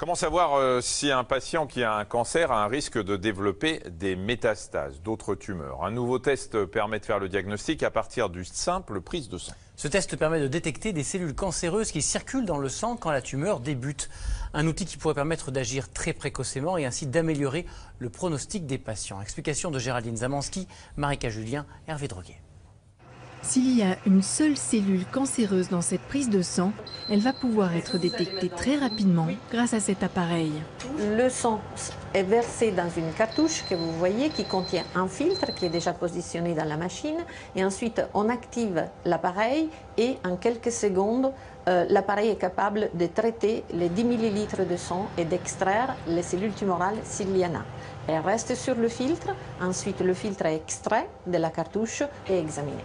Comment savoir si un patient qui a un cancer a un risque de développer des métastases, d'autres tumeurs? Un nouveau test permet de faire le diagnostic à partir d'une simple prise de sang. Ce test permet de détecter des cellules cancéreuses qui circulent dans le sang quand la tumeur débute. Un outil qui pourrait permettre d'agir très précocement et ainsi d'améliorer le pronostic des patients. Explication de Géraldine Zamanski, Marika Julien, Hervé Droguet. S'il y a une seule cellule cancéreuse dans cette prise de sang, elle va pouvoir être détectée très rapidement grâce à cet appareil. Le sang est versé dans une cartouche que vous voyez qui contient un filtre qui est déjà positionné dans la machine. Et ensuite, on active l'appareil et en quelques secondes, l'appareil est capable de traiter les 10 millilitres de sang et d'extraire les cellules tumorales s'il y en a. Elle reste sur le filtre, ensuite le filtre est extrait de la cartouche et examiné.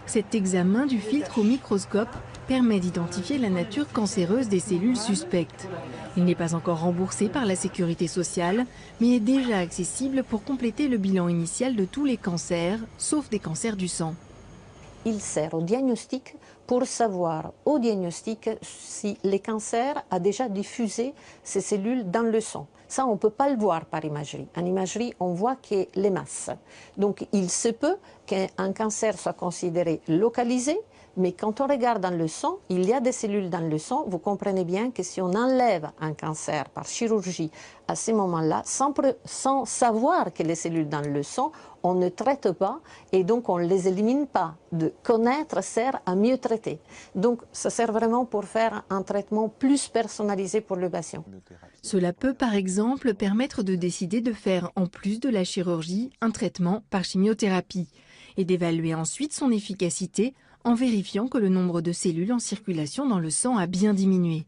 Cet examen du filtre au microscope permet d'identifier la nature cancéreuse des cellules suspectes. Il n'est pas encore remboursé par la sécurité sociale, mais est déjà accessible pour compléter le bilan initial de tous les cancers, sauf des cancers du sang. Il sert au diagnostic pour savoir au diagnostic si le cancer a déjà diffusé ces cellules dans le sang. Ça, on ne peut pas le voir par imagerie. En imagerie, on voit que les masses. Donc, il se peut qu'un cancer soit considéré localisé, mais quand on regarde dans le sang, il y a des cellules dans le sang. Vous comprenez bien que si on enlève un cancer par chirurgie à ce moment-là, sans savoir que les cellules dans le sang, on ne traite pas et donc on ne les élimine pas. De connaître sert à mieux traiter. Donc ça sert vraiment pour faire un traitement plus personnalisé pour le patient. Cela peut par exemple permettre de décider de faire en plus de la chirurgie un traitement par chimiothérapie et d'évaluer ensuite son efficacité en vérifiant que le nombre de cellules en circulation dans le sang a bien diminué.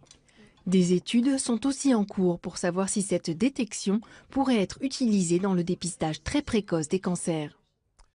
Des études sont aussi en cours pour savoir si cette détection pourrait être utilisée dans le dépistage très précoce des cancers.